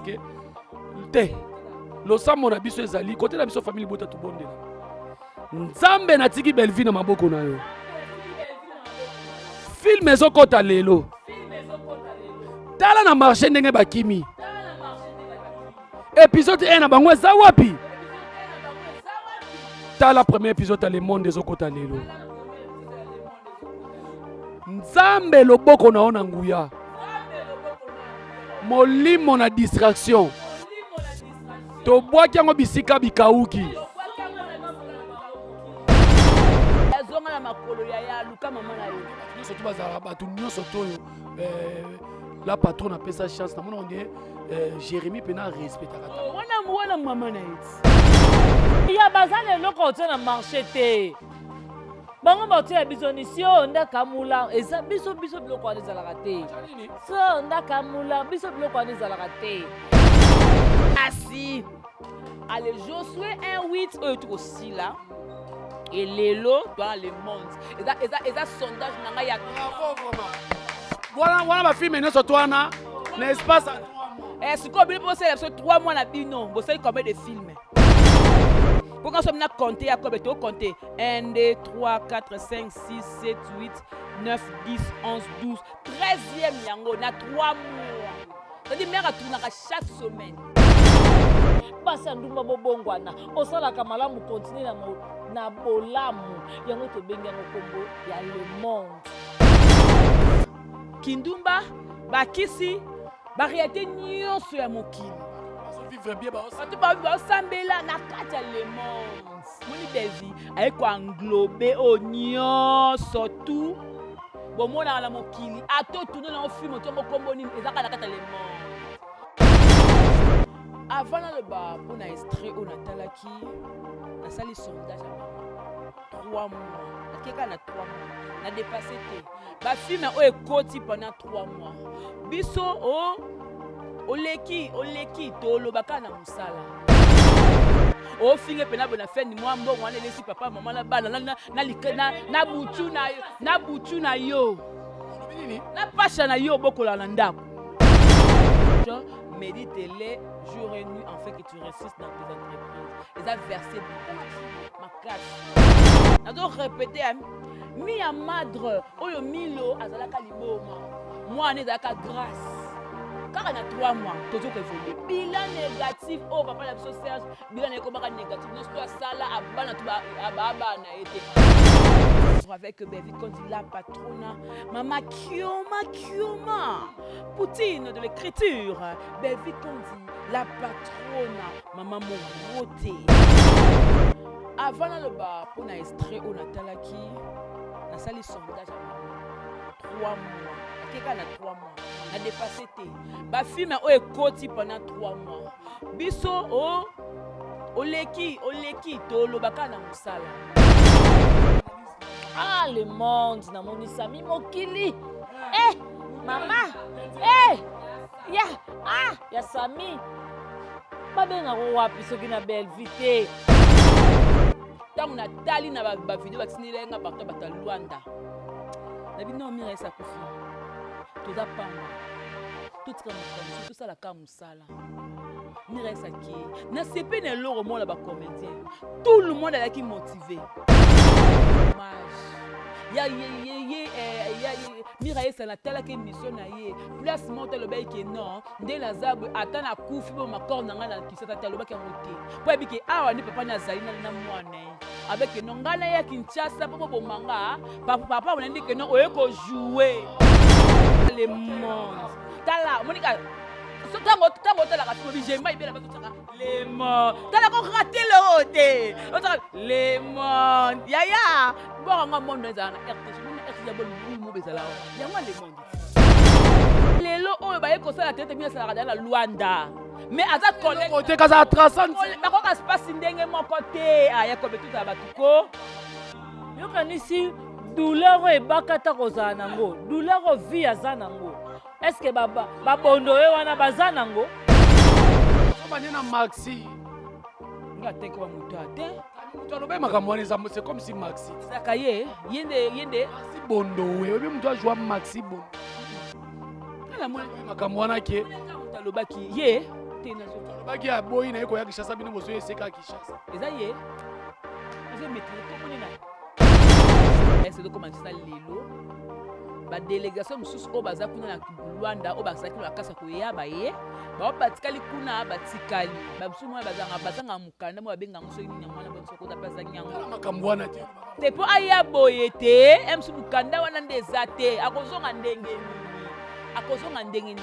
parce que te losambo na biso ezali côté na biso famille bota tubondela nzambe natiki belvi na maboko na yo film ezokota lelo tala na marché ndenge bakimi épisode 1 na bango eza wapi tala premier épisode ya le monde ezokota lelo nzambe loboko na yo na nguya molimo na distraction tobwaki yango bisika bikauki azonga na makolo ya luka mama na yo surtout bazala bato nyonso toyo la patron apesa chance na mona onde Jérémy pena respectaka wana mama na yo ya bazana eloko otie na marché te bango baotie ya bizoni si oyo ndakamula eza biso biloko wana ezalaka te so ndakamula biso biloko wana ezalaka te asi ale Josué 1:8 oyo tukosila elelo dans le monde eza sondage na ngai ya wana bafilme nyonso twana na espace sikoyo bino bosala biso 3 mois na bino bosali combien de films pour qu'on soit maintenant compter à combien de compter 1 2 3 4 5 6 7 8 9 10 11 12 13e yango na 3 mois c'est-à-dire mère a tourné chaque semaine basa ndumba bobongwana osalaka malamu continue na bolamu yango tobengi yango kombo ya le monde kindumba bakisi bariete nyonso ya mokili basambela na kati ya le monde moni bezi aye koanglobe oyo nyonso tu bomonaka na mokili ato tourne nango filme otongo kombo nini ezaka na kati ya le monde avant naloba mpo na extrait oyo natalaki nasali sondage ya 3 mois nakeka na 3 mois na dépassé te bafilme oyo ekoti pendant 3 mois biso oleki tolobaka na mosala ofinge pena bona fendi mwa mbongo wana elesi papa mama na bana na butu na yo na pasha na yo bokola na ndako médite-les jour et nuit en fait que tu réussisses dans tes entreprises. Et ça verset makasi. Nado répéter mi a madre oyo milo azalaka liboma. Moi ne zalaka grâce. Car on a 3 mois toujours évoluer. Bilan négatif oh papa la biso Serge bilan nekobaka négatif non soit ça là abana tu aba na été. Avec David quand dit la patrona mama Kioma Poutine de l'écriture David quand dit la patrona maman Moroté avant le bas pour na extrait au natalaki na sali sondage 3 mois akeka na 3 mois na dépassé te ba film o ekoti pendant 3 mois biso oleki tolobaka na musala. Ah, le monde, na moni sami mokili. Mama. Ya sami. Babenga ko wapi soki na belle vite. Tangu na tali na ba video batinile nga bato bata Luanda. Na bino mi resa kufi. Toza pamba. Tout comme tout ça la ka musala. Mi resa ki. Na sepe ne loro mo la ba comédien. Tout le monde a qui motivé. Mira esa na tala ke mission na ye place monte le bai ke non nde la zabu atana kufi bo makor na ngana kisata talo ba ke ngote po ebike awa ni papa na zali na mwana avec non ngana ya Kinshasa papa bo manga papa on ndi ke non oyeko jouer le monde tala monika tango tala ka to bije mai bela ba tsaka le monde tala ko rater le hote le monde ya bon nga monde ezana RTS ya bon mo bezala ya nga le monde lelo oyo ba yeko sala tete mi sala ka na Luanda mais aza collègue côté kaza traçant ba ko ka space ndenge moko te aya ko betu za batuko yo kanisi douleur e bakata ko za nango douleur vie aza nango est-ce que baba babondo e wana baza nango na Maxi nga te ko mutu ate tu as makambo wana c'est comme si Maxi saka yende si bondo we mutu a jouer Maxi bondo ala mwana makambo wana ke talobaki ye te nazo baki ya boyi na yeko ya Kishasa bino bozo eseka Kishasa eza ye ozo maîtriser komoni na ese do commencer ça lelo ba délégation mosusu oyo baza kuna na Luanda oyo bazalaki na bakasa koyaba ye bao batikali kuna batikali babisu moya bazanga mokanda moyo babengango soki nini yango wana banso kota mpe azangi yango makambo wana te te mpo aya boye te emsu mokanda wana nde eza te akozonga ndenge nini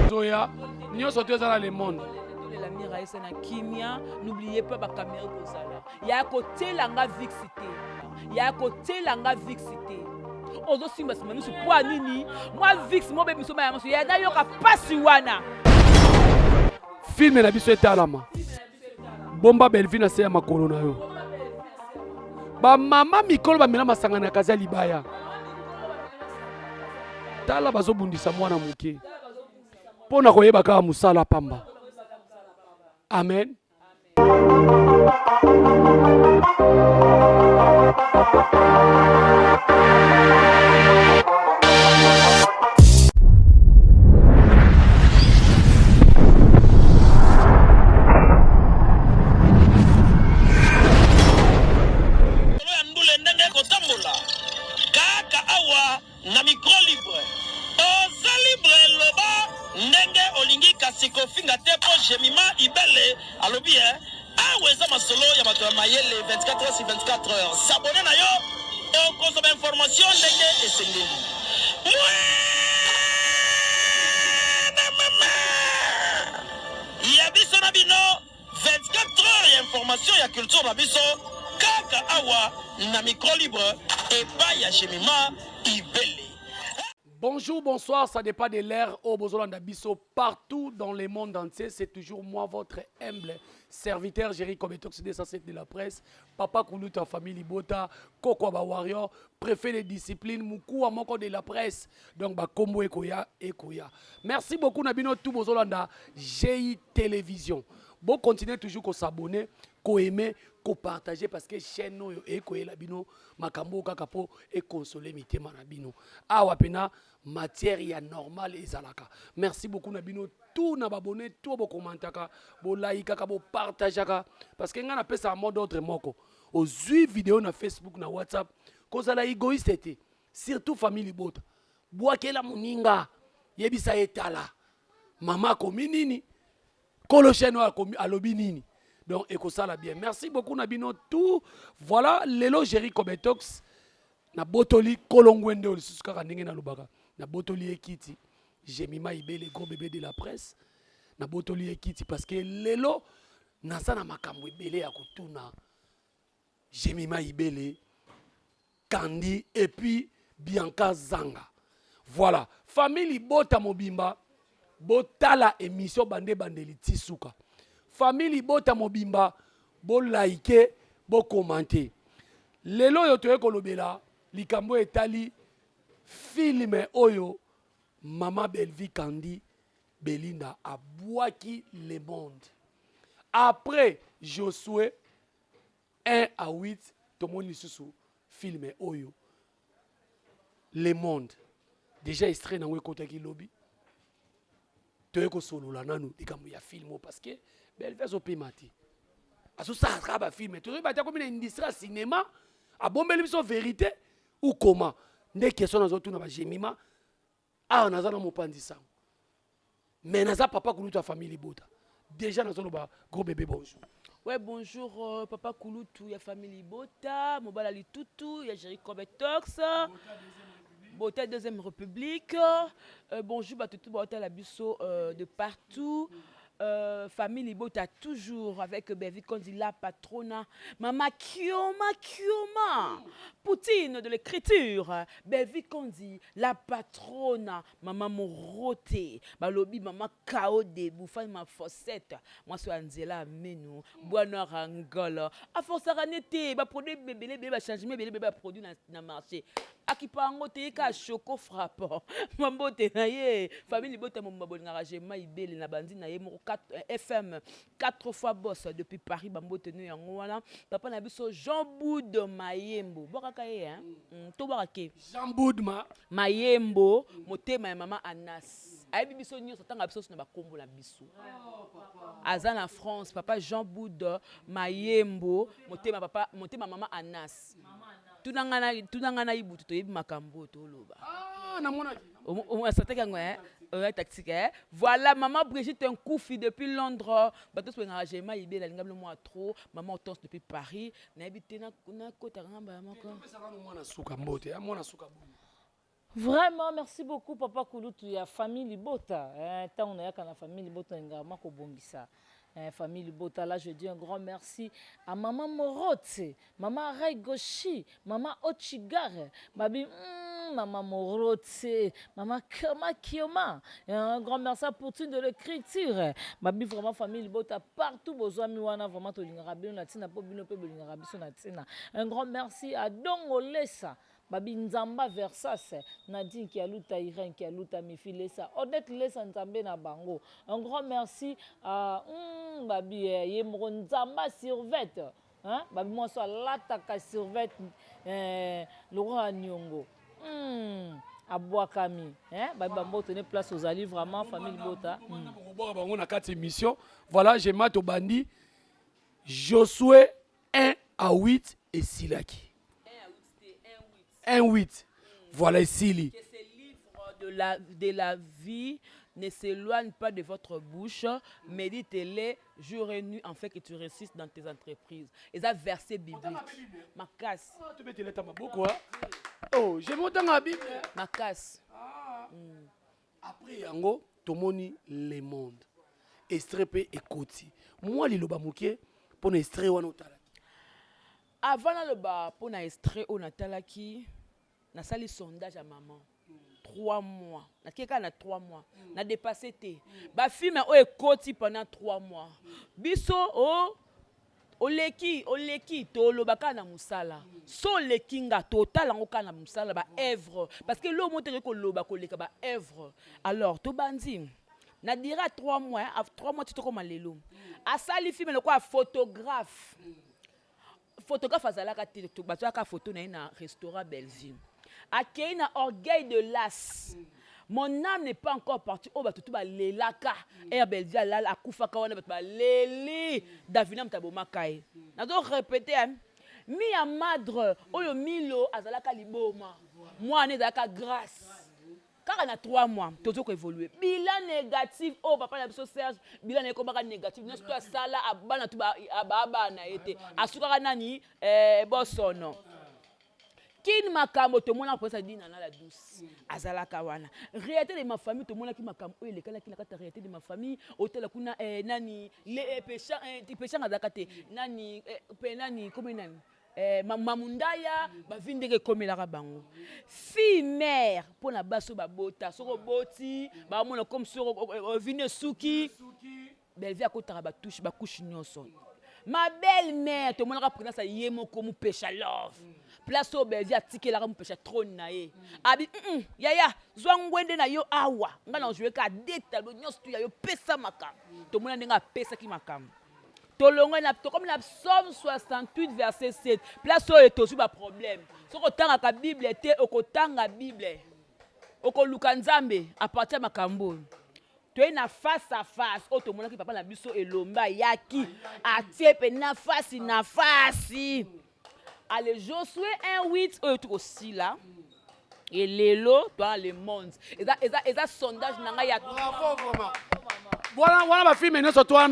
zoya nyonso to eza na le monde la mira esa na kimia n'oubliez pas ba caméra kozala ya kotelanga vixité ya kotelanga vixité ozo simba simba nusu kwa nini moi vix mo be biso ba yango ya na yoka pasi wana filme na biso etalama bomba Belvina se ya makolo na yo ba mama mikolo bamela masanga na kaza libaya tala bazobundisa mwana moke mpona koyeba kaka mosala pamba amen. na micro libre oza libre loba ndenge olingi kasi kofinga te po Jemima Ibele alobi awa eza masolo ya bato ya mayele 24 heures sur 24 heures s'abonner na yo okozoma information ndenge esengeli ya biso na bino 24 heures ya information ya culture na biso kaka awa na micro libre epai ya Jemima Ibele. Bonjour, bonsoir, ça dépend de l'ère au Bozolanda Bisso, partout dans le monde entier. C'est toujours moi, votre humble serviteur, Jerry Kobetox, des assets de la presse, Papa Koulouta, famille Libota, Koko Warrior, préfet des disciplines, Moukou Amoko de la presse. Donc, Kombo Ekoya, Ekoya. Merci beaucoup, Nabino, tout Bozolanda, GI Télévision. Bon, continuez toujours à s'abonner, à aimer, à partager parce que chaîne no ekoye la bino makambo kakapo et consoler mitema na bino awa pena matière ya normal ezalaka. Merci beaucoup na bino tout na abonné tout bo commentaka bo like ka bo partageaka parce que ngana pesa mot d'autre moko ozui vidéo na Facebook na WhatsApp kozala égoïste te surtout famille Libota boakela muninga yebisa etala mama komi nini kolo chaîne alobi nini. Donc, ekosala bien. Merci beaucoup, Nabino. Tout. Voilà, Lelo Jerry Kobetox. Na botoli Kolongwende Olisuska Ndenge na Lubaka. Na botoli Ekiti. Jemima Ibele, gros bébé de la presse. Na botoli Ekiti. Parce que Lelo, nasa na makambo Ibele ya kutuna. Jemima Ibele, Kandi, et puis Bianca Zanga. Voilà. Famille Bota Mobimba. Botala émission Bande Bandeli Tisuka. Famille Bota Mobimba, bo like, bo commenter. Lelo yo toye kolobela, likambo etali filme oyo Mama Belvi Kandi Belinda abwaki le monde. Après Josué 1 à 8, tomoni susu filme oyo le monde. Déjà extrait na kotaki lobby. Toye ko solola nanu likambo ya film parce que Belvez au Pimati. Aso ça ba film. Tu regardes comme une industrie cinéma. A bombeli biso vérité ou comment? Ndé question na zotu na ba Jemima. Ah na zana mopandi sang. Mais naza papa Koulouta famille Libota. Déjà na zolo ba gros bébé bonjour. Ouais bonjour papa Kouloutou ya famille Libota, Mobala Litutu, ya Jerry Kobetox. Bota deuxième république. Bonjour à tout la bisso de partout. Famille Libota toujours avec Belvi Kondi la patrona. Maman Kioma. Poutine de l'écriture. Belvi Kondi la patrona. Maman Morote. Balobi maman Kao de Bouffan ma fossette. Moi suis Angela Menu. Boana Rangola. A force à nete. Ba produit bébé bébé changement bébé produit na marché. Akipango te ka choco frappant. Mambo te na ye. Famille Libota mon mabonga Jemima Ibele na bandi na ye 4 FM 4 fois boss depuis Paris bambo tenu yango wana papa na biso Jean Boud Mayembo bokaka ye to barake Jean Boud Mayembo motema ya mama Anas ayebi biso nyonso tanga biso na bakombo na biso aza na France papa Jean Bouda Mayembo motema mama Anas tunanga na ibutu toyebi makambo toloba voilà maman Brigitte Nkoufi depuis Londres bato so engagement ibe la lingam le mois trop maman Hortense depuis Paris na habité na kota ngamba moko Vraiment, merci beaucoup, Papa Kouloutou. Il y a famille Libota. Tant on a la famille Libota, il y a Bongisa. Famille Libota, là, je dis un grand merci à Maman Morote, Maman Ray Goshi, Maman Ochigare, Maman Morote, Maman Kama Kioma. Un grand merci pour tout de l'écriture. Mabi vraiment famille Libota partout besoin miwana vraiment to lingarabi latina po bino pe lingarabi so natina. Un grand merci à Dongolesa. Babi Nzamba Versas, Nadine qui a luta Irène qui a luta Mifilesa, Odette Lesa Nzambe na bango. Un grand merci à Babi Yemro Nzamba Survette, hein? Babi moi soit Lataka Survette, Laurent Nyongo. À Boakami, hein? Babi Bambo tenez place aux alliés vraiment famille Bota. On a 4 émissions. Voilà, j'ai Mato Bandi, Josué 1-8 et Silaki. 1-8. Voilà ici. Que ces livres de la vie ne s'éloignent pas de votre bouche. Médite-les jour et nuit en fait que tu réussisses dans tes entreprises. Et ça, verset biblique. Ma casse. Tu peux te mettre ma beaucoup. Oh, j'ai monté ma Bible. Ma casse. Après, yango, tomoni le monde. Estrepe et koti. Moi, li loba mouké pour n'estrer ou anotala. Avant le bas pour n'estrer ou natalaki. Na sali sondage à maman 3 mois na keka na 3 mois na dépassé té ba film o ekoti pendant 3 mois biso oleki to lobaka na musala so lekinga total ngoka na musala ba œuvre parce que lo monte ko loba ko leka ba œuvre alors to bandi na dira 3 mois à 3 mois tu to comme lelo a sali film le quoi photographe azalaka te to bataka photo na restaurant Belleville. Akei na orgueil de l'as. Mon âme n'est pas encore partie. Oh, bah, tout va lelaka. Belleville, là, la koufaka, on va leli. Davinam tabomakai. N'a donc répété, mi a madre, oyo milo, azalaka liboma. Moi, on est d'aka grâce. Car on a 3 mois, tout ce qui évolue. Bilan négatif, oh, papa, la Serge, bilan négatif. N'est-ce pas ça là, abana tout ababa na été. Asukara nani, bosono. Qui makambo to mona pour ça dit nana la douce azala kawana réalité de ma famille to mona ki makambo ele kala ki nakata réalité de ma famille hôtel kuna nani les péchants azakate nani nani comme nani mamundaya ba vindeke komela bango fille mère pour na baso babota soko boti ba mona comme sur vine suki Belleville akotaka ba touche ba couche nyonso ma belle-mère to mona ka présence yemo comme pécha love place au Belleville a tiqué la rampe trône nae abi yaya zwangwende na yo awa ngana jouer ka deta lo nyos tu ya yo pesa makam to mona ndenga pesa ki makam to longo na to comme la Psaume 68 verset 7 place au to ba problème soko tanga ka Bible te okotanga Bible okoluka nzambe à partir makambo to na face à face o to mona ki papa na biso elomba yaki atiepe na face Allez, Josué 1-8, tout aussi là. Et Lélo, dans le monde. Et ça sondage n'a pas. Bravo, vraiment. Voilà ma fille, maintenant, sur toi,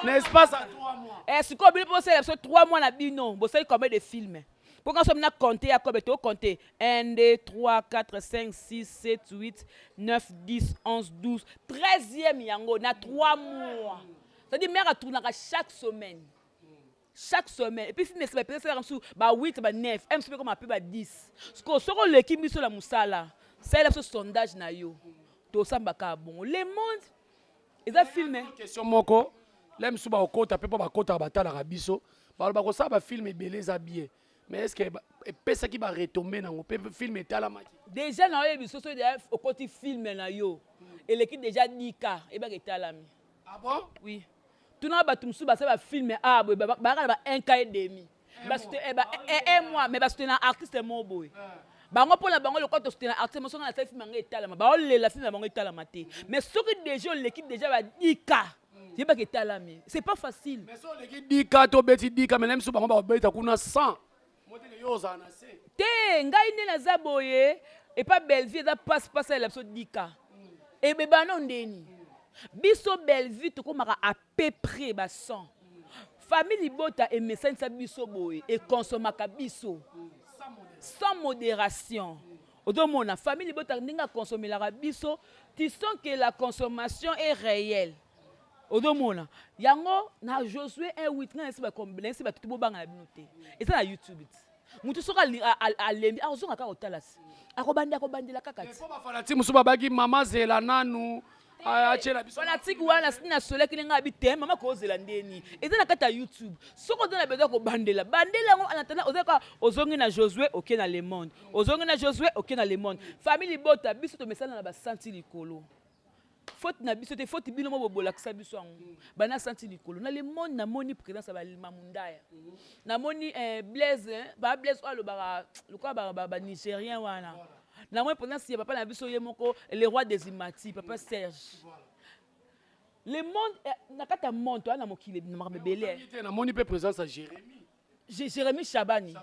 n'est-ce pas ça 3 mois? Est-ce qu'on peut penser à 3 mois, non? Vous savez combien de films? Pour qu'on soit compté, à combien de compter? 1, 2, 3, 4, 5, 6, 7, 8, 9, 10, 11, 12. 13e yango, on a 3 mois. C'est-à-dire, mère a tourné chaque semaine. Chaque semaine et puis film c'est peut-être comme ba 8 ba 9 même comme un peu ba 10 ce que soko l'équipe biso la musala c'est là ce sondage na yo to sambaka bon le monde ils a filmé question moko l'aime sous ba okota pe ba kota ba tala biso ba ko ça ba film beleza bien mais est-ce que pesa qui va retomber na ngo film etala maki déjà na yo biso so déjà au côté film na yo et l'équipe déjà 10K et ba etalami ah bon oui tout le monde va filmer ah bah 1 an et demi parce que 1 mois mais parce que un artiste mon boy bango mpona bango lokola tosutena artiste mosonga na sali film yango etalama baolela film na bango etalama te mais soki déjà l'équipe déjà badika yebaka etalami c'est pas facile mais so leki dika to beti dika mais même so bango babeta kuna 100 motele yo ozala na se te ngai nde naza boye epa Bellevue eza passe ya biso dika ebebano ndeni biso Bellevue tokomaka à peu près ba 100 famille libota emesanisa biso boye ekonsomaka biso sans modération odomona famille libota ndenge akonsomelaka biso tu sens que la consommation est réelle odomona yango na Josué 1:8 nga nesi batutu bobanga na bino te eza na YouTube mutu soki alembi azonga kaka otalasi akobandela kaka ti po bafanatike mosusu babaki mama zela nanu achela biso fanatike wana sina soleki ndenge abi te mama kozela ndeni eza na kati ya YouTube soki oza na besoin kobandela yango anatana ozaka ozongi na Josué oke na Le Monde ozongi na Josué oke na Le Monde famille libota biso tomesana na basanti likolo faute na biso te faute bino mo bobolakisa biso yango bana santi likolo na Le Monde namoni présence ya balimamundaya namoni Blaise alobaka lokola banigérien wana namoni présence ya papa na biso ye moko le roi des imati papa Serge Le Monde na kati ya monde toa na mokili na makambo ebele namoni mpe présence ya Jérémy Chabani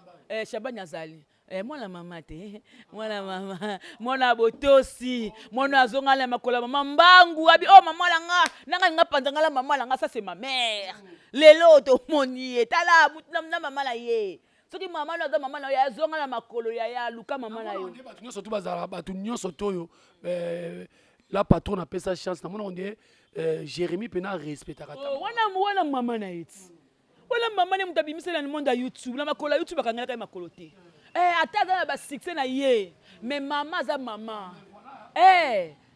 Chabani azali mwana mama te mwana mama mwana botosi mwana azonga la makola mama mbangu abi oh mama langa nanga nga panzanga la mama langa ça c'est ma mère lelo to moni etala na mama la ye soki mama na za mama na ya zonga la makolo ya luka mama na yo batu nyonso to bazala batu nyonso toyo la patron apesa chance na mona on dit Jérémy pena respectaka ta wana mama na eti wala mama ne mutabimisela ni monde ya YouTube na makolo ya YouTube akangela kai makolo te ata aza na basuccès na ye mais mama aza mama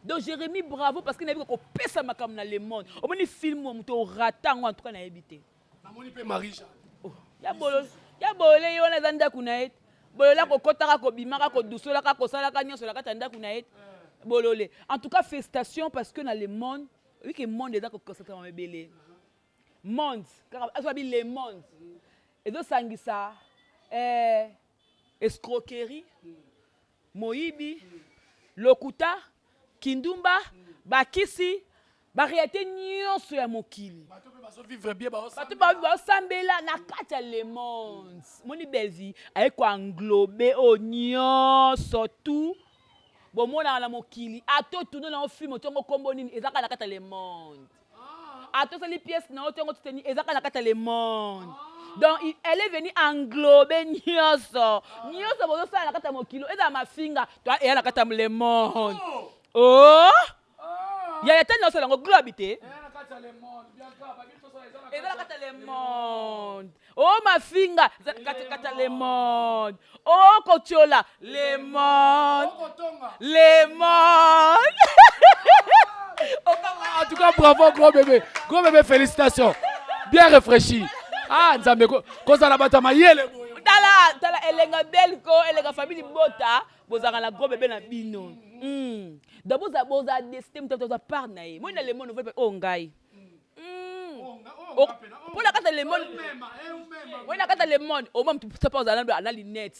donc Jérémy bravo parce que nayebi kopesa makambo na Le Monde omoni film wa moto orata yango en tout cas nayebi te namoni mpe Marisha ya bolole ye wana eza ndako na ye bolola kokotaka kobimaka kodusolaka kosalaka nyonso na kati ya ndako na ye bolole en tout cas félicitations parce que na Le Monde oui que monde eza kokosata mama ebele monde azobi Le Monde ezosangisa escroquerie moyibi lokuta kindumba bakisi bariété nyonso ya mokili bato bazosambela na kati ya Le Monde moni Bellevue aye koanglobe o nyonso tu bomonaka na mokili atotuna na ofilme otongo kombo nini ezaka na kati ya Le Monde atosali pièce na otongo tuteni ezaka na kati ya Le Monde donc elle est venue englober nyonso bozosala na kati ya mokilo ezala mafinga toa eya na kati ya Le Monde yaya tani naosala yango globe te eza na kati ya Le Monde mafinga eza kati ya Le Monde kotiola Le Monde en tout cas bravo gros bébé félicitations bien réfléchi nzambe kozala bato ya mayele tala elenga belko elenga famille bota bozaka na gros bébé na bino donc boza destin moto oza part na ye moi na Le Monde ngai mpona kata Le Monde moi na kata Le Monde oma mtu mpe ozala na linette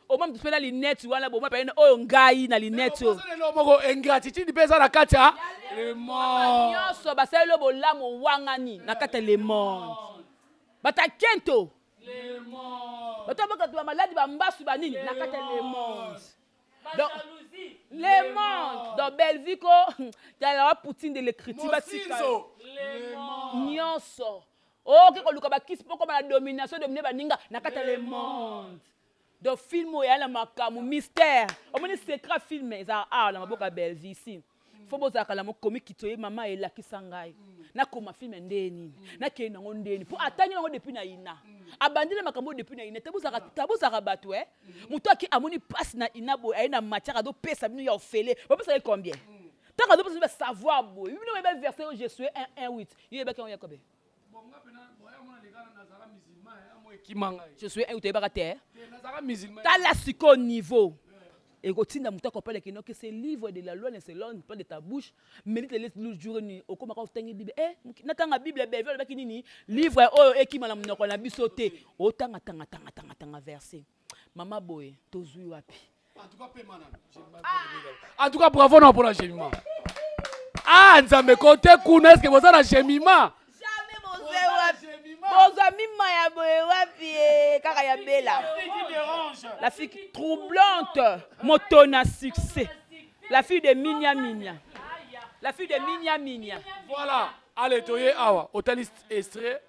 oma mtu mpe na linette wana boma pa oyo ngai na linette moko ingratitude mpe eza na kati ya Le Monde nyonso basaleli bolamu wangani na kati ya Le Monde batakento bato bakatu bamaladi bambasu banini na kati ya Le Monde donc Le Monde donc Bellevue ko tala Poutine de l'écriture batika nyonso ke koluka bakisi poko na domination domine baninga na kati ya Le Monde donc film oyo na makamu mystère omoni secret film eza na maboka ya Bellevue ici fo bozalaka na mokomi kitoye mama elakisa ngai nakoma filme ndeni nakei nango ndeni mpo atangi nango depuis na ina abandile makambo depuis na ina tabozaka bato moto aki amoni pasi na ina boye aye na matière azopesa bino ya ofele bapesaka combien ntango azopesa bino basavoir boye bino oyeba verset oyo Josué 1:8 yo yebaki yango yakobe Josué 1 toyebaka te tala siko niveau et continue à monter que ce livre de la loi ne se lance pas de ta bouche, mérite le jour ni au comme quand tu Bible natanga Bible belle avec nini livre qui m'a na bisoté autant tanga verset mama boy tozui wapi En tout cas, bravo non pour la Jemima. Ah, Nzambe côté kuna, est-ce que vous avez la Jemima? Jamais mon mima ya boye wapi kaka ya bela. La fille troublante, motona succès. La fille de Minya Minya. La fille de Minya Minya. Voilà. Allez, toye awa. Hoteliste extrait.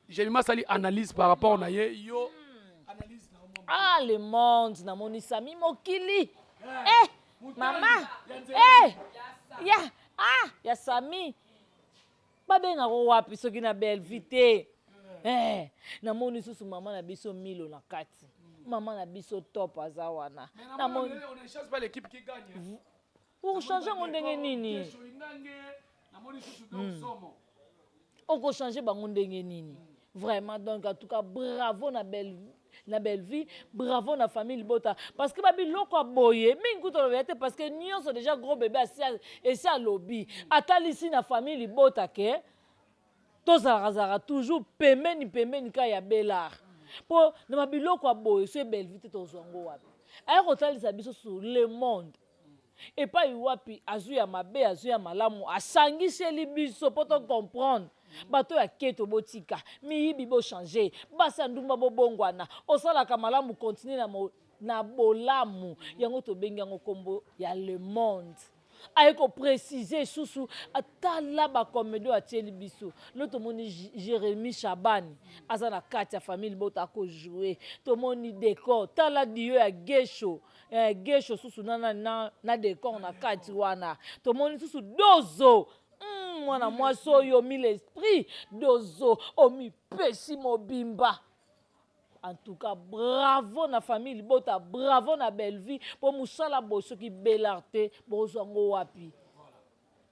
Jemima sali analyse par rapport à yo. Analyse na mo. Ah, le monde, na moni sami mokili. Eh, maman. Eh, ya sami. Babenga ko wapi soki na belle vite. Eh, na moni susu maman na biso milo na kati. Maman na biso top azawana. Na moni on ne change pas l'équipe qui gagne. Pour changer mon ndenge nini? Na moni susu do somo. On peut changer bango ndenge nini? Vraiment, donc en tout cas bravo na belle vie, bravo na famille Bota parce que babi loko boye mingi to vérité parce que nyons sont déjà gros bébé et ça lobby atali ici na famille Bota ke to zara toujours pembeni ka ya belar po na babi loko boye c'est belle vie to zongo wapi ay ko tali sa biso sur le monde et pas wapi azu ya mabe azu ya malamu asangisheli biso po to comprendre bato ya keto botika miyibi bo changer basa ndumba bo bongwana osalaka malamu continue na bolamu yango to bengi yango kombo ya le monde ayeko préciser susu atala ba comédie atieli biso loto moni Jérémy Chabani aza na kati ya famille Bota ko jouer to moni décor tala dio ya gesho susu na décor na kati wana to moni susu dozo mwana mwasi oyo mi l'esprit dozo omi pesi mobimba. En tout cas, bravo na famille Bota, bravo na belle vie pour musala boso ki belarte bozango wapi.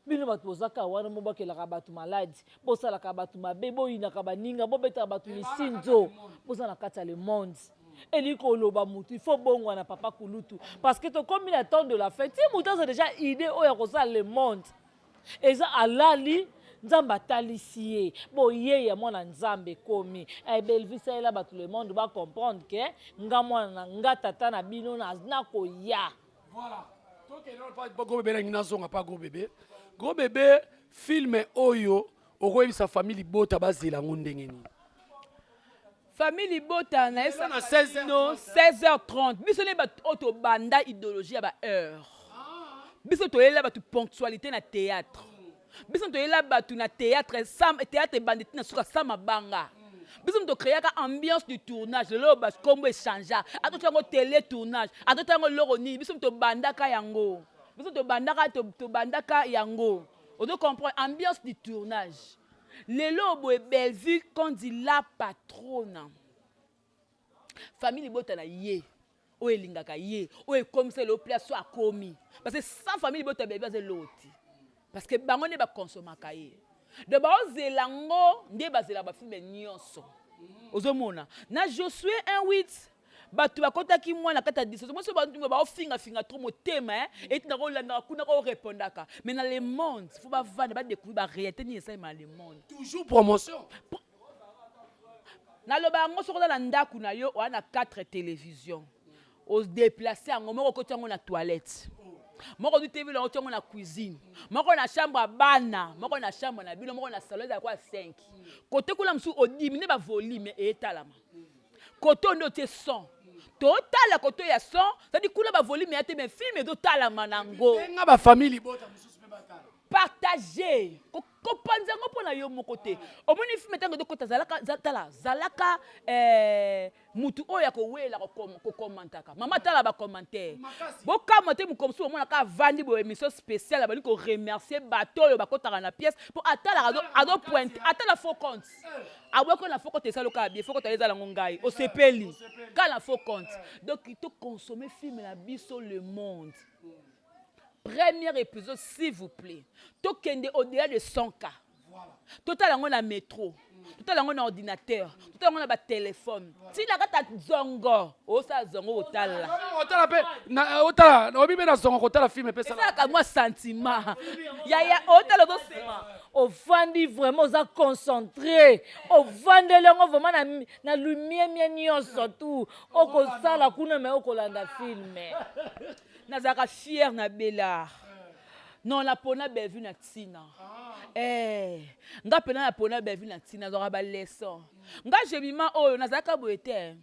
Bino batu bozaka wana mo bakela batu malade, bosala ka batu mabe boyina ka baninga bobeta batu misinzo, bozana kata le monde. Eliko loba mutu, il faut bon wana papa kulutu parce que to comme il attend de la fête, si mutu c'est déjà idée oya ko ça le monde. Eza alali nzamba talisie boye ya mwana nzambe komi ay belvisa ela ba tout le monde va comprendre que nga mwana nga tata na bino na koya. Voilà. Donc il pas gros bébé na zonga pas gros bébé. Gros bébé film oyo okoyebi sa famille Bota bazela ngondengeni. Famille Bota na esa na 16h30. Biso ne ba auto banda idéologie ya ba heure. Biso to yela batu ponctualité na théâtre. Biso to yela batu na théâtre bandit na suka sama banga. Biso to créer ka ambiance du tournage le bas comme échanger. Ato tango télé tournage, ato tango loroni, biso to bandaka yango. Biso to bandaka yango. On doit comprendre ambiance du tournage. Les lobes et belle vue quand dit la patronne. Famille Bota na ye. O elingaka ye o e comme c'est le place soit commis parce que sans famille Bota bébé c'est loti parce que bango ne ba consomaka ye de ba ozelango nde bazela ba film nyonso ozomona na Josué 1:8 batu bakotaki mwana kata 10 mo so bantu ba ofinga trop motema et na ko landa kuna ko répondaka mais dans le monde faut ba vendre ba découvrir ba réalité ni ça dans le monde toujours promotion. Na loba ngo soko na ndaku na yo wana 4 télévisions on se déplacer en moko côté on na toilette moko du TV là on na cuisine moko na chambre à bana moko na chambre na bino moko na salon ya kwa 5 côté kula msu o diminuer ba volume et etalama côté on te son total côté ya son ça dit kula ba volume ya te mais film do talama nango nga ba famille Bota mususu pe batala partager kopanza ngo pona yo moko te omoni film tango do kota zalaka mutu oya ko wela ko commentaka mama tala ba commentaire boka mote mu comme so mona ka vandi bo émission spéciale ba ni ko remercier bato yo ba kotaka na pièce pour atala ado point atala faux compte aweko na faux compte ça loka bien faux compte ezala ngai o sepeli ka na faux compte donc il faut consommer film na biso le monde. Premier épisode, s'il vous plaît. Tokende au-delà de 100 cas. Total yango na métro. Total yango na ordinateur. Total yango na ba téléphone. Si la kata zongo, o sa zongo otala. Otala pe na otala, obi be na zongo otala film pe ça. Ça ka moi sentiment. Ya otala do sema. Au fandi vraiment oza concentré. Au fandi lengo vraiment na lumière mien surtout. Oko sala kuna me oko landa film. Nazaka fier na Bélard. Non, la pona bevu na tina. Nga pena la pona bevu na tina zora ba leçon. Nga jemima oyo nazaka boete.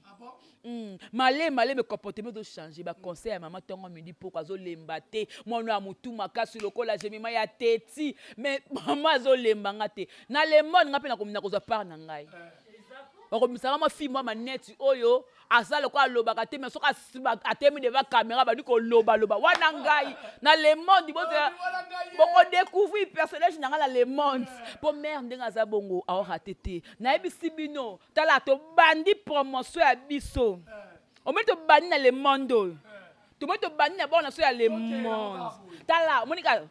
Malé me comportement de changer ba conseil à maman tongo me dit pourquoi zo lemba te mono amutu makasi lokola jemima ya teti mais maman zo lemba ngate na le monde nga pena komina koza par na ngai. Okomisaka ma fille moi maneti oyo asala ko alobaka te mais soka atemi devant caméra ba dit ko loba wana ngai na le monde boko découvrir personnage na la le monde po mère ndenga za bongo a ratete na ebisi bino tala to bandi promotion ya biso o meto bandi na le monde to meto bandi na bona so ya le monde tala monika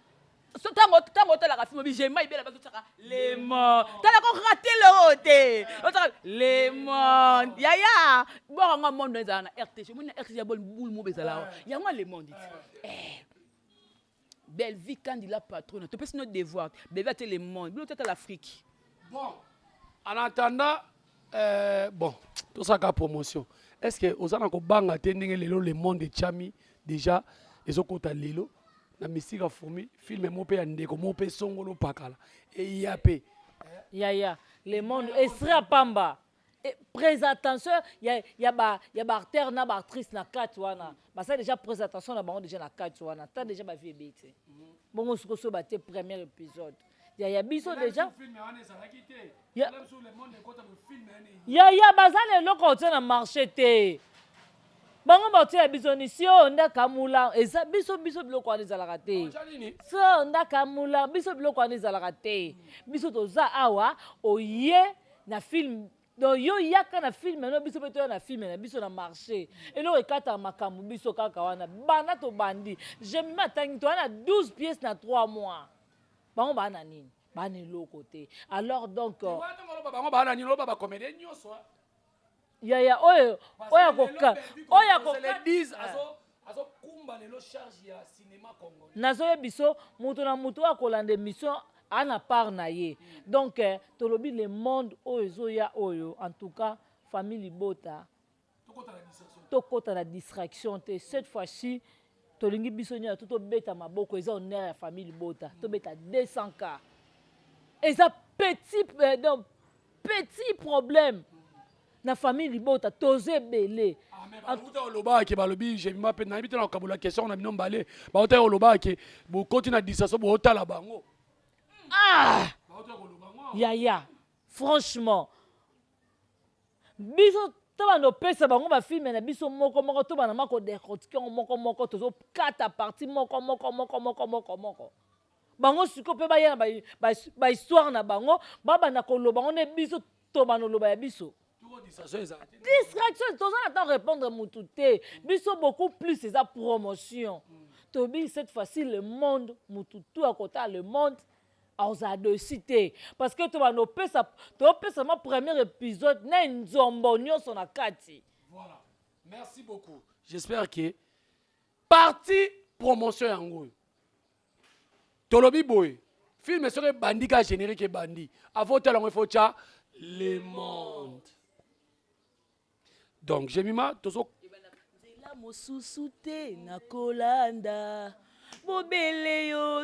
so tango tala ka film bi j'ai mai bela ba tsaka le monde tala ko rater le hote o tsaka le monde ya bon nga monde ezana RTG mona RTG ya bon boule mo bezala ya nga le monde belle vie quand il a patronne tu peux notre devoir devait être le monde bilo tata l'Afrique bon en attendant bon tout ça ka promotion est-ce que osana ko banga te ndenge lelo le monde de chami déjà ezokota lelo na misika fourmi film mo pe ya ndeko mo pe songolo pakala et yape ya le monde esra pamba présentation ya ba acteur na ba actrice na kati wana ba ça déjà présentation na bango déjà na kati wana ta déjà ba vie bete bongo suko so ba te premier épisode ya biso déjà ya bazale loko te na marché te bango bato ya biso ni si o ndaka mula eza biso biloko wana ezalaka te so ndaka mula biso biloko wana ezalaka te biso toza awa oye na film donc yo yaka na film no biso pe to na film na biso na marché eloko ekata makambo biso kaka wana bana to bandi j'aime matangi to wana 12 pièces na 3 mois bango bana nini bana eloko te alors donc bango bana nini lo baba comédien nyoso ya oyo koka les 10 azo kumba lelo charge ya cinéma congolais nazo biso mutu na mutu akolanda émission ana part na ye donc tolobi le monde oyo ya oyo en tout cas famille Libota tokota la distraction te cette fois-ci tolingi biso nya tout beta maboko eza honneur ya famille Libota to beta 200K eza petit problème na famille Libota toze belé en tout cas oloba ke balobi je m'appelle na bito na kabula question na binomba le ba ota oloba ke bo continue na distraction bo otala bango ya franchement biso toba no pesa bango ba film na biso moko toba na mako décortiquer moko tozo kata partie moko bango siko pe ba yana ba histoire na bango baba na koloba bango ne biso toba no loba ya biso distraction tozo na temps répondre mutu te biso beaucoup plus c'est ça promotion tobi cette fois-ci le monde mutu tout à côté le monde a de cité parce que tu vas nous pesa mon premier épisode na nzombo nyonso na kati. Voilà. Merci beaucoup. J'espère que partie promotion yango. Tolobi boy. Film serait bandi ka générique bandi. Avant talon il faut cha le monde. Donc Jemima tozo nzela mosusu te na kolanda. Bobele yo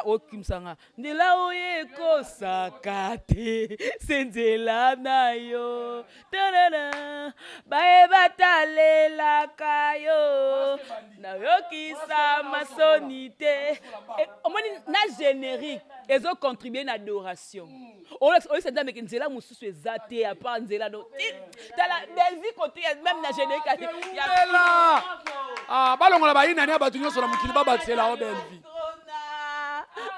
okimsanga ndela oye kosaka te senzela na yo tanana bae batalela kayo na yokisa masonite omoni na générique ezo contribuer na adoration o se dame nzela mususu ezate a pas nzela do tala belle vie côté même na générique ya balongola bayina ne abatu nyonso na mukili baba tsela o belle vie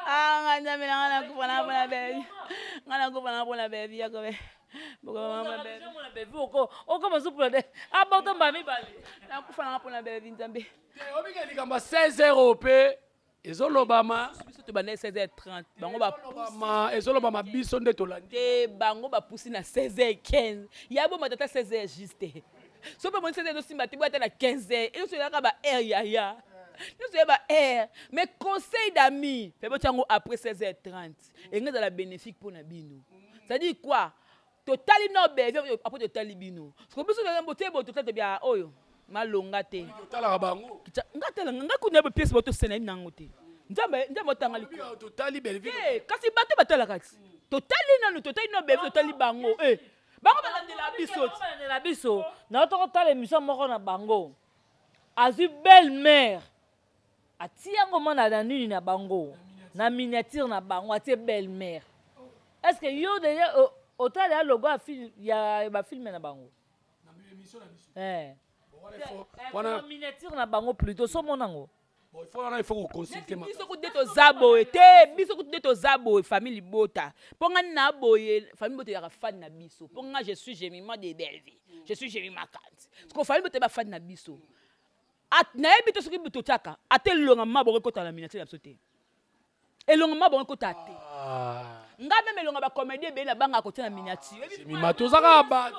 ngana mina ngana kupana bona belle ngana kupana bona belle yakobe boko mama belle mona belle oko masupula de abauta mbami bali na kufana bona belle nzambe obike likamba 16 € pe ezolobama to bana 16h30 bango ba ezoloba mabiso nde tolandi te bango ba poussi na 16h15 yabo matata 16h juste so pe mon 16h do simba te boata na 15h et so yaka ba air ya nous sommes ba air mais conseil d'amis fait botango après 16h30 et ngeza la bénéfique pour na bino ça dit quoi totali no beve après totali bino parce que biso na mbote bo totali bien oyo malonga te totala bango ngatela ngakunya ba pièce boto sena nango te nzambe otanga liko totali belvi kasi bato batala kati totali nanu totali no beve totali bango bango balandela biso na tokotala émission moko na bango azwi belle-mère atiyango mwana na nini na bango na miniature na bango atie belle-mère est-ce que yo déjà otala logo ya ba film na bango wana miniature na bango plutôt so monango il faut consulter ma biso kudeto zabo te biso kudeto zabo famille bota ponga na boye famille bota ya fan na biso ponga je suis Jemima de Belleville je suis Jemima Kant parce que famille bota ba fan na biso at na ebito soki bito chaka atelonga maboko kota na miniature ya sote elonga maboko kota te nga même elonga ba comédie be na banga kota na miniature Jemima tozaka ba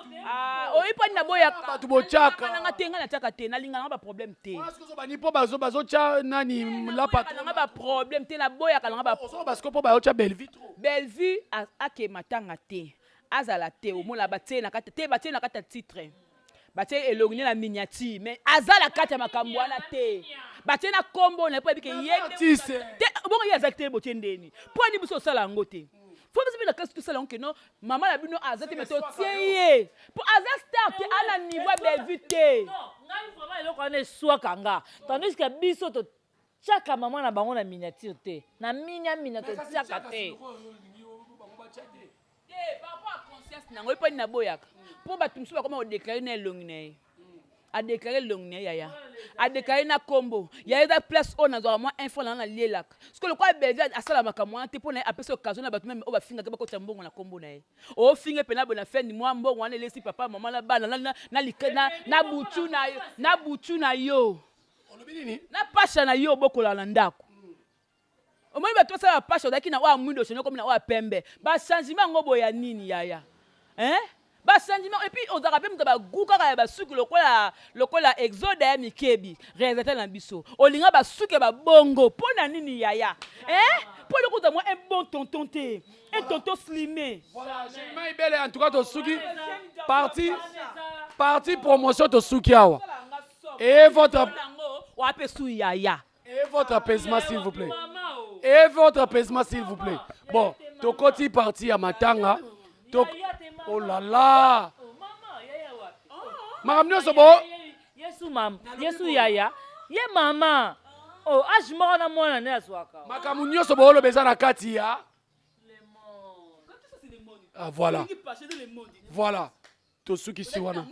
oyipa na boya ka tu bochaka na tenga na chaka te na linga na ba problème te parce que bani po bazo cha nani la patron na ba problème te na boya ka na ba parce que po ba cha Belleville trop Belleville ake matanga te azala te omola batie na kata te batie na kata titre batie elongi na miniature mais azala kata makambo wana te batie na kombo na po ebike yende te bongo ya exactement botie ndeni po ani biso sala ngo te faut que la classe tout ça là que non maman la bino azate mais to tieye pour azat start à la niveau Belleville te non ngai vraiment eloko ane soit kanga tandis que biso to chaka maman na bango na miniature te na minya to chaka te par rapport à conscience nango pas na boyaka pour batumsu ba comment déclarer na longne a déclarer longne yaya a déclarer na kombo yaya da place on na zo moi info na lielak parce que le quoi Belleville asala makamwa te pour na apesa occasion na batu même o ba finga ke ba ko tambongo na kombo na ye o finga pe na bona fin ni moi mbongo wana lesi papa maman la bana na likena na butu na yo na pasha na yo bokola na ndako o moi batu sala pasha daki na wa mwindo chenyo comme na wa pembe ba changement ngobo ya nini yaya ba sentiment et puis on a rappelé ba guka ka ba suki lokola exode ya mikebi réalisateur na biso olinga ba suki ba bongo pona nini yaya pour le coup de moi un bon tonton te un tonton slimé voilà Jemima ibele en tout cas to suki parti promotion to suki awa et votre apaisement s'il vous plaît et votre apaisement s'il vous plaît bon to koti parti ya matanga to oh là là maman nyonso bo yesu mam yesu yaya ye mama oh ajmo na mwana ne aswaka makambo nyonso bo olobeza na kati ya voilà to suki si wana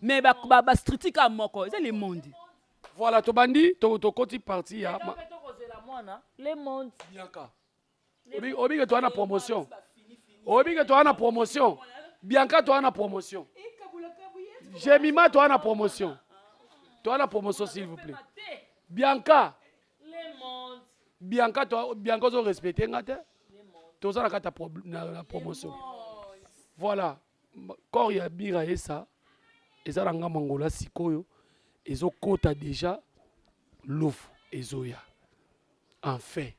mais ba stritika moko c'est le monde voilà to bandi to koti parti ya le monde Bianca obi to ana promotion Obike toi na promotion. Bianca toi na promotion. Jemima toi na promotion. Toi na promotion s'il vous plaît. Bianca. Bianca toi Bianca zo respecter ngate. Toi ça na promotion. Voilà. Quand il y a bira et ça ezaranga mangola sikoyo ezo kota déjà l'ouf ezoya. En fait.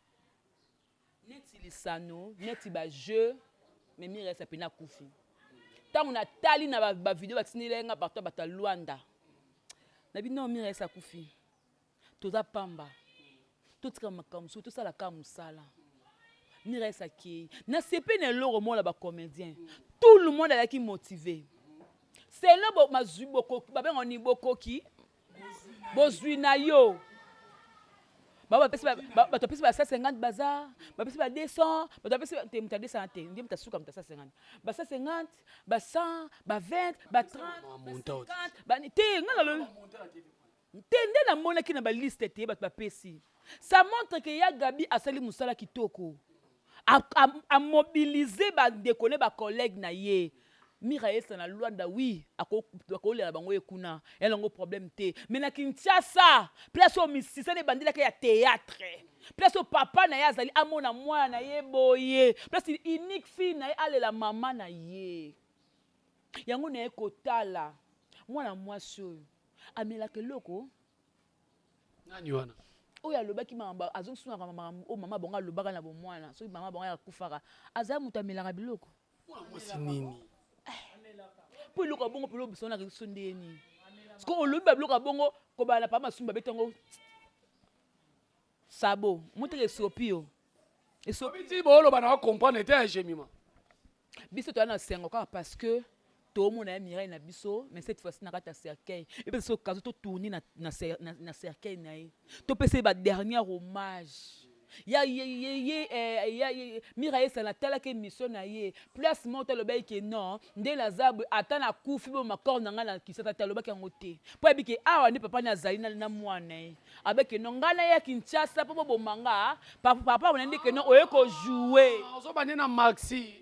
Neti lisano, neti ba jeu mais mi reste pena kufi tant on a tali na ba vidéo batinile nga partout bata Luanda na bino mi reste kufi toza pamba totika makamsu to sala kamusala mi reste ki na sepe na loro mo la ba comédien tout le monde est qui motivé c'est là bo mazui boko ba ben on ni boko ki bozui na yo ba topesi ba 150 bazar ba pesi ba 200 ba topesi te muta 200 te ndi muta suka muta 150 ba 150 ba 100 ba 20 ba 30 ba 50 ba te ngalo te ndena mona ki na ba liste te ba pesi ça montre que ya Gabi asali musala kitoko a mobiliser ba décoller ba collègue na ye Miraesa na Luanda, oui, akolela bango ekuna, elle a un problème té. Mais na Kinshasa, place au musicien des bandits là qu'il y a théâtre. Place au papa na yazali amona moi na ye boye. Place unique fille na ale la maman na ye. Yango na ekotala. Moi na moi so. Amela ke loko. Nani wana? Oya lobaki mama azong suna mama o mama bonga lobaka na bo mwana. So mama bonga ya kufaka. Aza mutamela biloko. Moi c'est nini? Pour le bongo pour le besoin na sondeni. Parce que au lieu de bloquer bongo ko ba na pa masumba betongo. Sabo, montre le sopio. Et Sopi ti bolo bana comprendre était un gémiment. Biso to na sengo parce que tout le monde a miré na biso, mais cette fois-ci na kata cercueil. Et puis ce cas to tourner na cercueil na ye. To pese ba dernier hommage. Ya Mirae ça na telle que mission na ye. Plus monte le bail que non, ndé la zabu atana kufi bo makor na nga na kisata talo ba kangote. Po ebi ke awa ni papa na zali na mwana. Avec non ngana ya Kinshasa po bo manga, papa on ndi que non oye ko jouer. Ozo bande na Maxi.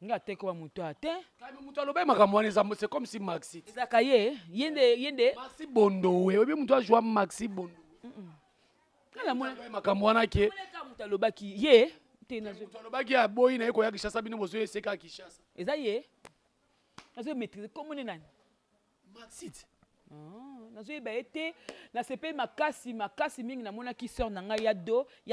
Nga te ko muto ate. Kaibe muto aloba makamwana c'est comme si Maxi. Zakaye, yende. Maxi Bondo we, obi muto joue Maxi Bondo. Kala mwana makamwana ke. Muto alobaki ye. Muto alobaki ya boy na eko ya Kinshasa bino bozo eseka Kinshasa. Eza ye. Nazo maîtriser comme nani. Maxi. Nazo yeba ete na sepe makasi mingi na mona ki sœur na nga ya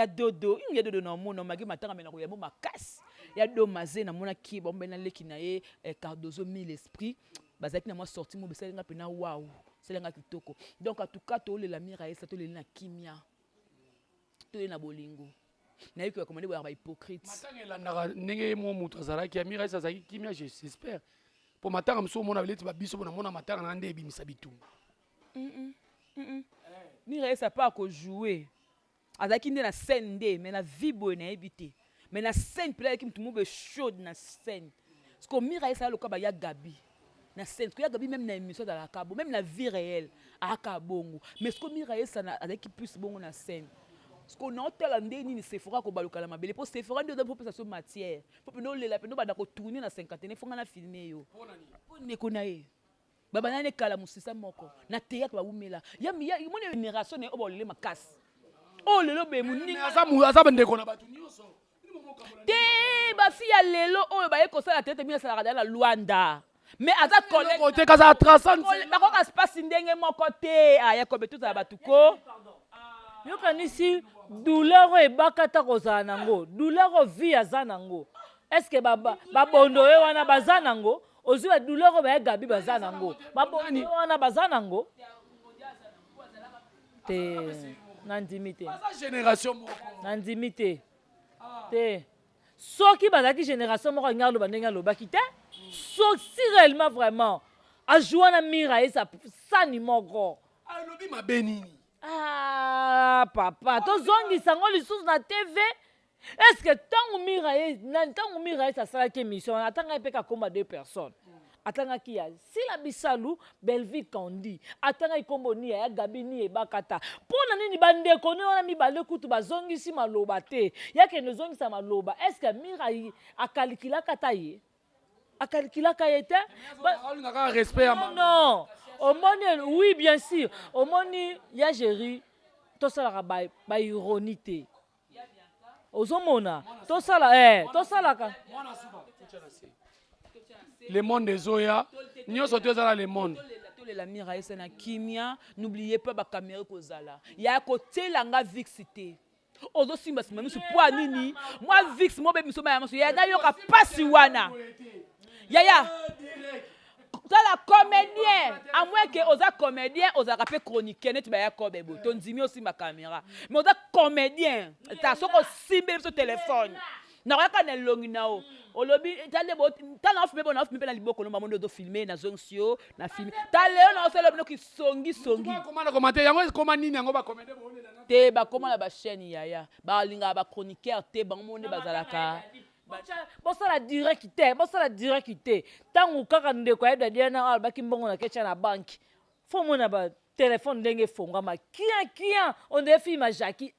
dodo na mona magi matanga mena ko ya makasi ya do mazé na mona ki bombe na leki na ye Cardozo mille esprit bazaki na moi sorti mo besalinga pena waouh selenga kitoko. Donc en tout cas to le la Miraesa to le na kimia to le na bolingo na yiko ya komande ba hypocrite matanga elandaka ndenge mo mutu azalaki ya Miraesa azalaki kimia j'espère. Pour matanga mso mona beleti ba biso na mona matanga na nde ebimisa bitumba. Miraesa pas ko jouer azaki nde na scène nde mais na vibo na ebité mais na scène pela ki mtu mo be chaude na scène parce que Miraesa lo ka ba ya Gabi na scène parce que ya Gabi même na émission dans la cabo même na vie réelle a kabongo mais ce que Miraesa na avec plus bongo na scène parce qu'on a tel andé ni Sephora ko baluka la mabele pour Sephora ndio pour ça matière pour peno lela peno banda ko tourner na 50 fonga na filmer yo pour ne konaye baba nane kala musisa moko na théâtre ba umela ya mon génération ne obolele makasi oh lelo be muninga aza bandeko na batu nyonso te ba fi ya lelo oyo ba yeko sala tete mina sala na Luanda mais aza collègue côté kaza traçant ba ko ka space ndenge moko te aya ko betu za batuko yokanisi douleur ebakata kozala nango douleur vie aza nango est-ce que babondo ye wana baza nango ozwi ba douleur ba ya Gabi baza nango babondo ye wana baza nango te nandimi te génération moko nandimi te te soki bazalaki génération moko alingi aloba ndenge alobaki te si réellement vraiment ajoua na Miraesa sani moko alobi mabe nini. Ah, papa, tozongisa ngo lisusu na TV. Est-ce que tango Miraesa asalaki émission atanga epeka komba 2 personnes. Atanga ki ya Sila Bisalou, Belville Kandi. Atanga ikombo ni ya Gabi ni ebakata. Pona nini bandeko ni wana mibale kutu bazongisi maloba te. Yake nozongisa maloba. Est-ce que Miraesa akalikila kata ye? Akalikila kayete? Respect Non. Oui, bien sûr. Au moni, ya géri, tout ça la ba ironité. Ozomona, tout ça la le monde des Zoya, nous sommes tous dans le monde. La Miraesa na kimia, n'oubliez pas ba caméra kozala. Ya côté langa vixité. Ozo simba simba misu poa nini? Moi vix mo be miso ba maso ya da yoka pasi wana. Ya. La comédien, à moins que osa comédien, osa rapé chroniqueur, net ba ya kobebo. Ton dimi aussi ma caméra. Mais osa comédien, ta soko simbe sur téléphone. Na ka na longi nao. Olobi tale bo tala off me na liboko no mamondo do filmer na zongsio na filmer. Tale na oselo bino ki songi. Comment commenter yango comment nini yango ba comédien bo na. Te ba comment la ba chaîne yaya. Ba linga ba chroniqueur te ba monde bazalaka. Bosala directe tangu kaka ndeko ya Diana albaki mbongo na kecha na banki fo mona ba téléphone ndenge fongama kian on devait filmer Jackie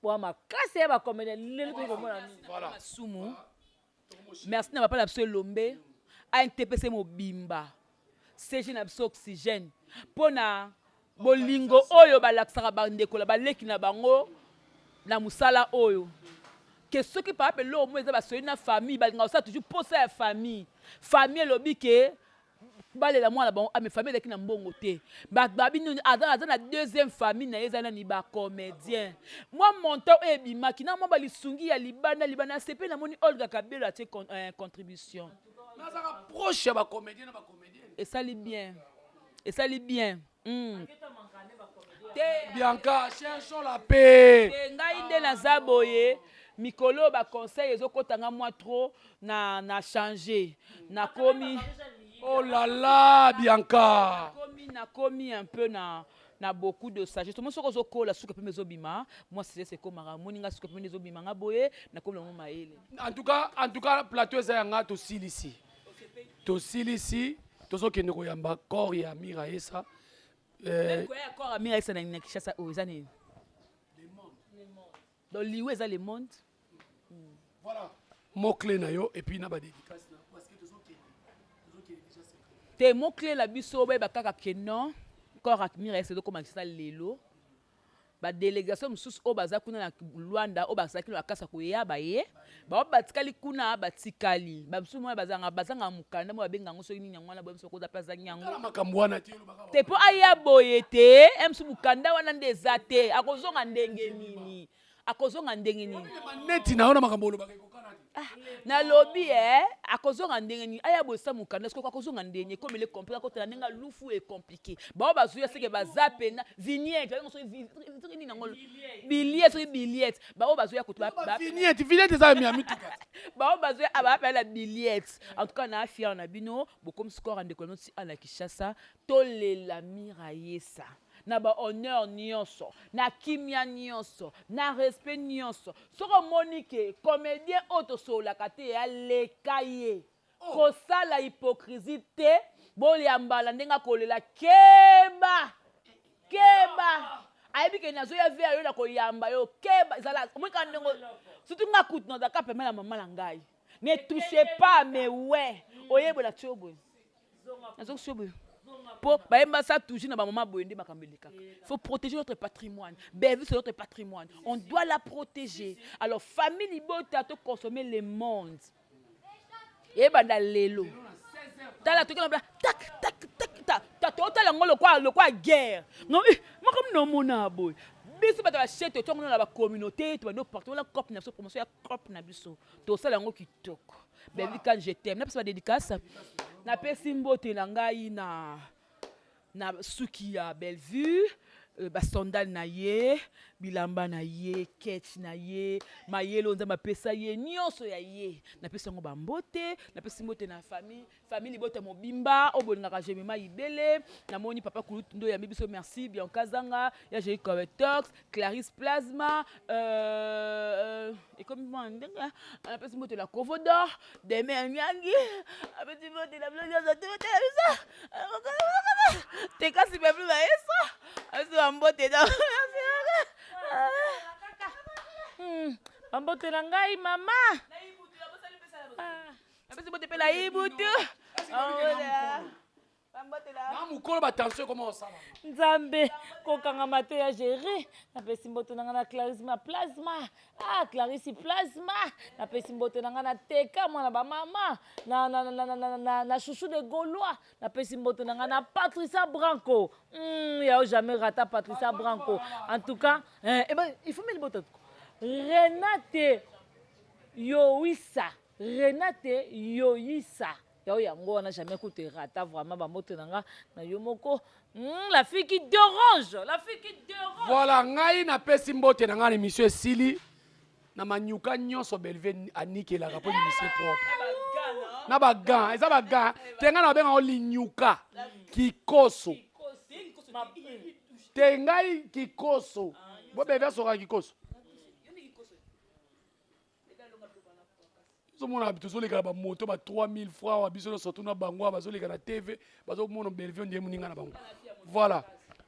pour ma classe ya ba comédien lelo ko mona voilà sumu merci na papa la Lombe aintepese mobimba seje na biso oxygène mpona bolingo oyo balakisaka bandeko na baleki na bango na mosala oyo ke soki par exemple eloko mo eza basoli na famille balingaka kosala toujours posa ya famille elobi ke balela mwana bango ame famille eleki na mbongo te babino aza na deuxième famille na ye eza nani bacomédien mwa montant oyo ebimaki na mwa balisungi ya libanda asepe namoni Olga Kabelo atie contribution proche ya bacomédien na bacomédienne esali bien Bianca cherchons la paix ngai nde naza boye mikolo baconseil ezokotanga mwa trop na changer nakomi oh là là Bianca nakomi un peu na beaucoup de sagesse tomo soko zokola suka pe mezobima moi c'est comme moninga suka pe mezobima nga boye nakomi na maele en tout cas plateau eza yanga tosilisi tozokende koyamba corps ya Miraesa corps ya Miraesa na Kinshasa oyo eza nini donc liwe eza le monde voilà mot clé na yo et puis na ba dédicace parce que tozokende déjà c'est te mot clé la biso ba kaka kenon corps ya Miraesa do comme ça lelo ba délégation mosusu oyo baza kuna na Luanda oyo bazalaki na bakasa koyaba ye bao batikali kuna batikali babisu moya bazanga mokanda mo babenga yango soki nini yango wana boye mosu okoza mpe azangi yango makambo wana te mpo aya boye te mosu mokanda wana nde eza te akozonga ndenge nini neti na yo na makambo olobaka ekokana nalobi akozonga ndenge nini aya boye sa mokanda sikoyo akozonga ndenge ekomele compliqué akotala ndenge lufu e compliqué bao bazuya seke baza pena vignette soki nini yango billet soki billet bao bazuya vignette eza ya mituka bao bazuya abapela billet en tout cas na fier na bino bokomi sikoyo andeko noti ana Kinshasa tolela Miraesa na ba honneur nyonso na kimia nyonso na respect nyonso soko monike comédien otosolaka te ya leka ye kosala hypocrisie te boliambala ndenga kolela keba ayebi ke nazoya ve ayo na koyamba yo keba ezala omwika ndenge surtout nga kutu na daka pemela mama na ngai ne touchez pas mais ouais oyebola tiobo nazo tiobo pour ça toujours na ba maman boyende makambelika faut protéger notre patrimoine belle c'est notre patrimoine on doit la protéger alors famille libota to consommer le monde et banda lelo tala to kena tak totala ngolo kwa guerre non comme no mona boy biso bato ba chete to ngona ba communauté to no partout la cop na promotion ya cop na biso to sala ngo kitoko belle quand je t'aime na pesa dédicace na pesi mbote na ngai na suki ya Bellevue basondal na ye bilamba na ye ketch na ye mayelo nza mapesa ye nyonso ya ye na pesa ngo bambote na pesa mbote na famille bota mobimba obonanga jemema ibele na moni papa kulutu ndo ya biso merci bien kazanga ya Jerry Covetox Clarisse Plasma et comme moi na pesa mbote la Covodor demain nyangi petit mbote la blouse za ça te kasi pe plus ça mbote da bambote na ngai mama napesi mbote mpe na ibutu na mokolo batension ekoma osala nzambe kokangama te ya Jerry napesi mbote na ngai na Clarisse Plasma Clarisse Plasma napesi mbote na ngai na Teka mwana bamama na chouchou de Gaulois napesi mbote na ngai na Patricia Branco yao jamais rata Patricia Branco en tout cas il faut mettre mbote Renate Yoisa yao yango wana jamais koute rata vraiment bambote na nga na yo moko la fille qui dérange voilà ngai napesi mbote na ngai na émission esili na manyuka nyonso Bellevue anikelaka mpo émission propre na bagan eza bagan te ngai na babenga ngo linyuka kikoso te ngai kikoso bo Bellevue asoka kikoso tozomona tozoleka na bamoto ba 3000 francs wa biso nyonso tuna bango bazoleka na TV bazomona Bellevue ndiye moninga na bango voilà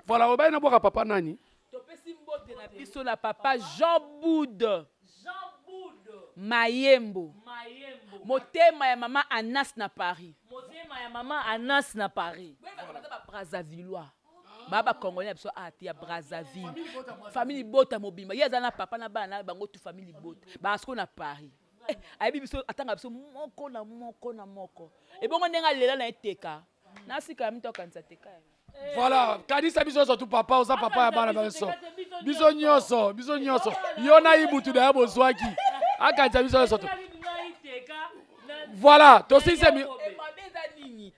obayi na bwaka papa nani topesi mbote na biso na papa Jean Boud Mayembo motema ya mama Anas na Paris ya maman Anas na Paris. Brazzavillois. Baba Congolais biso ati ya Brazzaville. Famille Bota mobima. Yeza na papa na bana bango tu famille Bota. Basko na Paris. Ayebi biso atanga biso moko na moko. E bongo ndenga lela na eteka. Na sika mito kanisa teka. Voilà, kadisa biso surtout papa oza papa ya bana biso. Biso nyonso. Yona ibutu da bozwaki. Akadisa biso surtout. Voilà, toi aussi c'est mieux.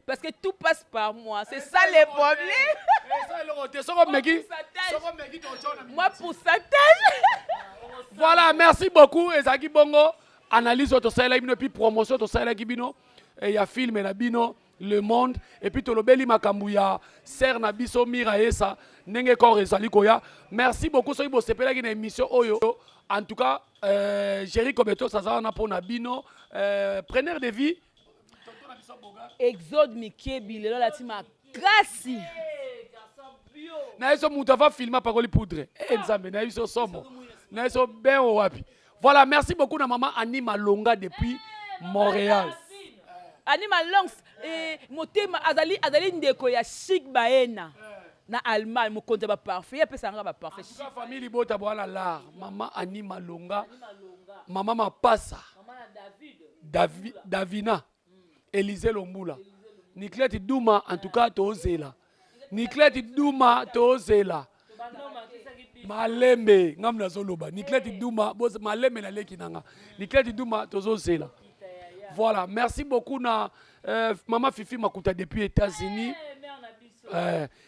Parce que tout passe par moi, c'est ça les problèmes. Moi pour Satan. Voilà, merci beaucoup Ezaki Bongo. Analyse auto sala bino puis promotion auto sala bino. Et il y a film et la bino Le Monde et puis tolobeli makambu ya ser na biso mira esa nenge ko rezali koya. Merci beaucoup soki bo sepela ki na émission oyo. En tout cas, Jerry Kobeto ça na pona bino preneur de vie. Exode Mikebi lelo la tima kasi. Na eso mutu va filmer par les poudre. Nzambe na eso somo. Na eso ben wapi. Voilà, merci beaucoup na maman Annie Malonga depuis Montréal. Annie Malonga motema azali ndeko ya Chic Baena. Na Allemagne mo konza ba parfait ya pesa nga ba parfait. La famille Bota boala la maman Annie Malonga. Maman Mapasa. Maman Davina. Élisée Lombula. Nikleti Douma, en tout cas, Tozela. Nikleti Douma, Tozela. Malembe, Namna Zoloba. Nikleti Douma, Malembe na Lekinanga. Nikleti Douma, Tozela. Voilà, merci beaucoup na Maman Fifi Makuta depuis les États-Unis.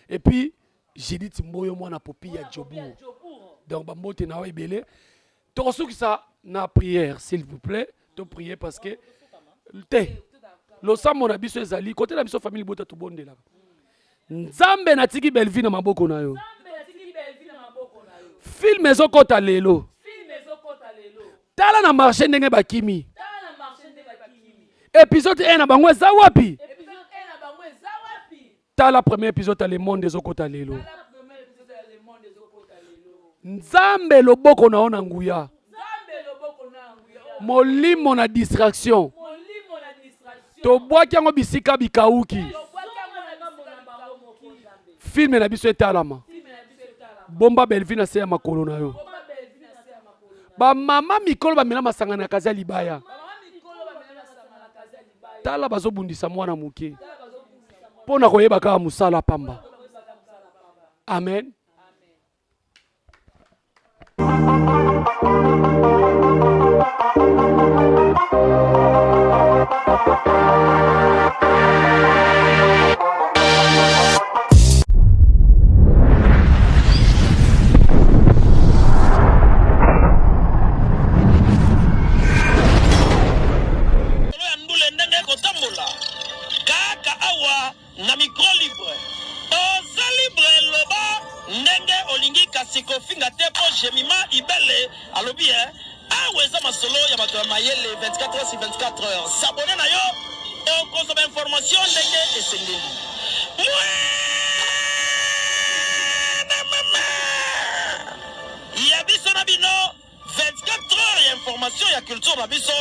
Et puis, j'ai dit Timboyo moi na popi ya Djobu. Donc, Bambote na Webele. Torsou qui ça na prière, s'il vous plaît. To prier parce que. Losambo na biso ezali côté na biso famille Bota to bondela. Nzambe na tiki belvi na maboko na yo. Film ezokota lelo. Tala na marché ndenge bakimi. Épisode 1 na bango eza wapi? Tala premier épisode Le Monde ezokota lelo. Nzambe loboko na ona nguya. Molimo na distraction. To boaki yango bisika bikauki. Film na biso etalama. Bomba Belvina se ya makolo na yo. Ba mama mikolo ba mela masanga na kaza libaya. Tala bazobundisa mwana muke. Pona koyeba ka musala pamba. Amen. na micro libre oza libre loba ndenge olingi kasi kofinga te po jemima ibele alobi awa eza masolo ya bato ya mayele 24 heures sur 24 heures s'abonne na yo okozoma information ndenge esengeli ya biso na bino 24 heures ya information ya culture na biso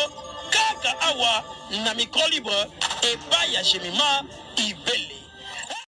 kaka awa na micro libre epai ya jemima ibele.